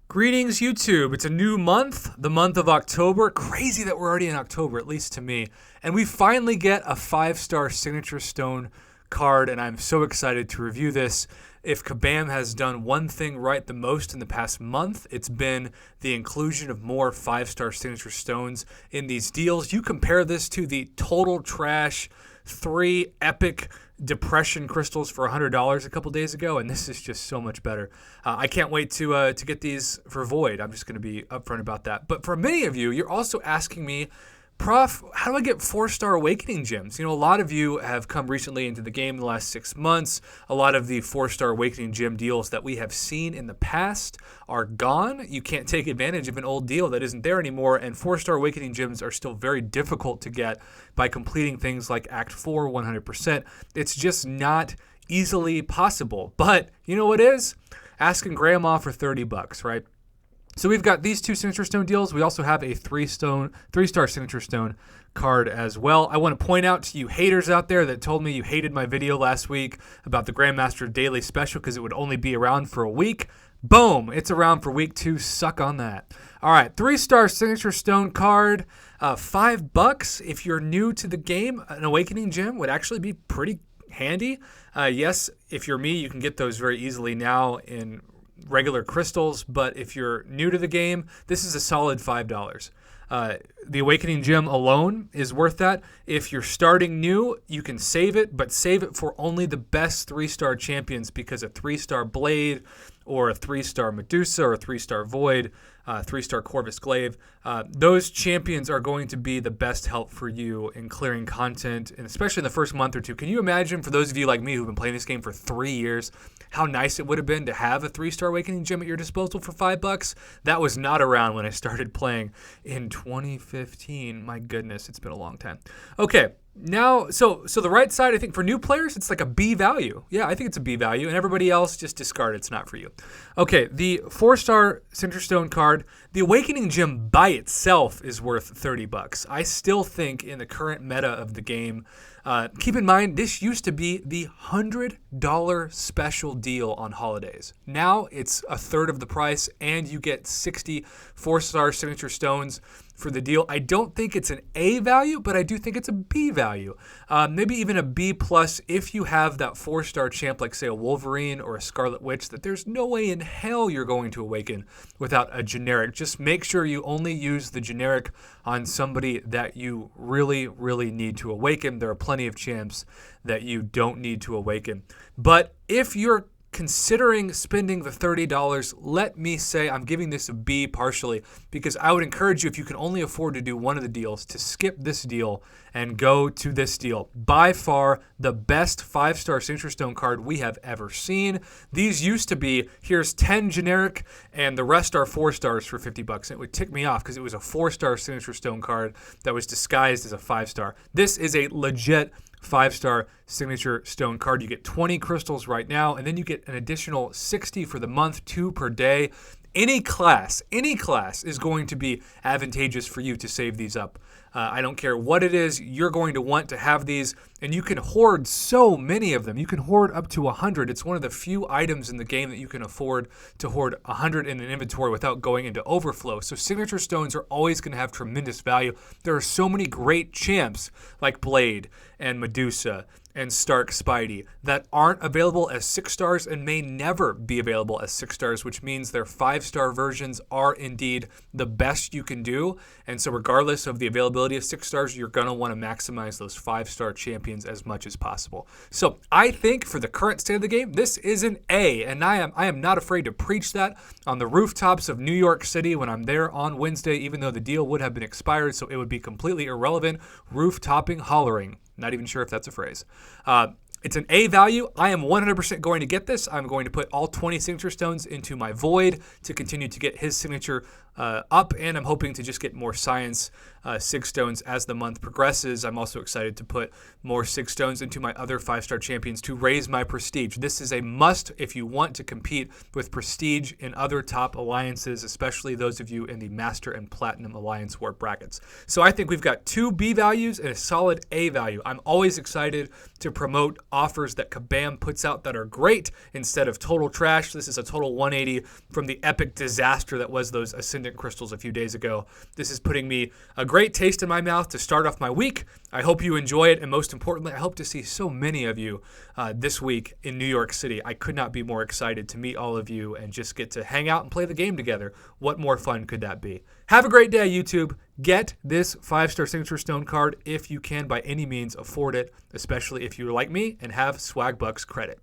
Greetings, YouTube. It's a new month, the month of October. Crazy that we're already in October, at least to me. And we finally get a 5-star Signature Stone card, and I'm so excited to review this. If Kabam has done one thing right the most in the past month, it's been the inclusion of more 5-star Signature Stones in these deals. You compare this to the total trash 3 epic depression crystals for $100 a couple days ago, and this is just so much better. I can't wait to get these for Void. I'm just going to be upfront about that. But for many of you, you're also asking me, Prof, how do I get 4-star Awakening gems? You know, a lot of you have come recently into the game in the last 6 months. A lot of the 4-star Awakening gem deals that we have seen in the past are gone. You can't take advantage of an old deal that isn't there anymore, and 4-star Awakening gems are still very difficult to get by completing things like Act 4 100%. It's just not easily possible. But you know what is? Asking Grandma for $30, right? So we've got these 2 Signature Stone deals. We also have a 3-star Signature Stone card as well. I want to point out to you haters out there that told me you hated my video last week about the Grandmaster Daily Special because it would only be around for a week. Boom! It's around for week 2. Suck on that. All right, 3-star Signature Stone card, $5. If you're new to the game, an Awakening gem would actually be pretty handy. Yes, if you're me, you can get those very easily now in regular crystals, but if you're new to the game, this is a solid $5. The Awakening gem alone is worth that. If you're starting new, you can save it, but save it for only the best 3-star champions, because a 3-star Blade or a 3-star Medusa or a 3-star Void, 3-star Corvus Glaive, those champions are going to be the best help for you in clearing content, and especially in the first month or two. Can you imagine, for those of you like me who've been playing this game for 3 years, how nice it would have been to have a 3-star Awakening gem at your disposal for $5? That was not around when I started playing in 2015. My goodness, it's been a long time. Okay, now, so the right side, I think for new players, it's like a B value. Yeah, I think it's a B value, and everybody else, just discard it. It's not for you. Okay, the 4-star Signature Stone card, the Awakening gem by itself is worth $30. I still think in the current meta of the game, keep in mind, this used to be the $100 special deal on holidays. Now it's a third of the price, and you get 60 4-star Signature Stones for the deal. I don't think it's an A value, but I do think it's a B value. Maybe even a B plus if you have that 4-star champ, like say a Wolverine or a Scarlet Witch, that there's no way in hell you're going to awaken without a generic. Just make sure you only use the generic on somebody that you really, really need to awaken. There are plenty of champs that you don't need to awaken. But if you're considering spending the $30, let me say I'm giving this a B partially, because I would encourage you, if you can only afford to do one of the deals, to skip this deal and go to this deal. By far the best 5-star Signature Stone card we have ever seen. These used to be, here's 10 generic and the rest are 4-stars for $50. It would tick me off because it was a 4-star Signature Stone card that was disguised as a 5-star. This is a legit 5-star Signature Stone card. You get 20 crystals right now, and then you get an additional 60 for the month, 2 per day. Any class is going to be advantageous for you to save these up. I don't care what it is, you're going to want to have these, and you can hoard so many of them. You can hoard up to 100. It's one of the few items in the game that you can afford to hoard 100 in an inventory without going into overflow. So Signature Stones are always going to have tremendous value. There are so many great champs like Blade and Medusa and Stark Spidey that aren't available as 6-stars and may never be available as 6-stars, which means their 5-star versions are indeed the best you can do. And so regardless of the availability of 6-stars, you're going to want to maximize those 5-star champions as much as possible. So I think for the current state of the game, this is an A, and I am not afraid to preach that on the rooftops of New York City when I'm there on Wednesday, even though the deal would have been expired, so it would be completely irrelevant. Roof-topping hollering. Not even sure if that's a phrase. It's an A value. I am 100% going to get this. I'm going to put all 20 Signature Stones into my Void to continue to get his signature up, and I'm hoping to just get more Science Sig Stones as the month progresses. I'm also excited to put more Sig Stones into my other 5-star champions to raise my prestige. This is a must if you want to compete with prestige in other top alliances, especially those of you in the Master and Platinum Alliance War brackets. So I think we've got 2 B values and a solid A value. I'm always excited to promote offers that Kabam puts out that are great instead of total trash. This is a total 180 from the epic disaster that was those Ascendant crystals a few days ago. This is putting me a great taste in my mouth to start off my week. I hope you enjoy it, and most importantly, I hope to see so many of you this week in New York City. I could not be more excited to meet all of you and just get to hang out and play the game together. What more fun could that be? Have a great day, YouTube. Get this 5-star Signature Stone card if you can by any means afford it, especially if you're like me and have Swagbucks credit.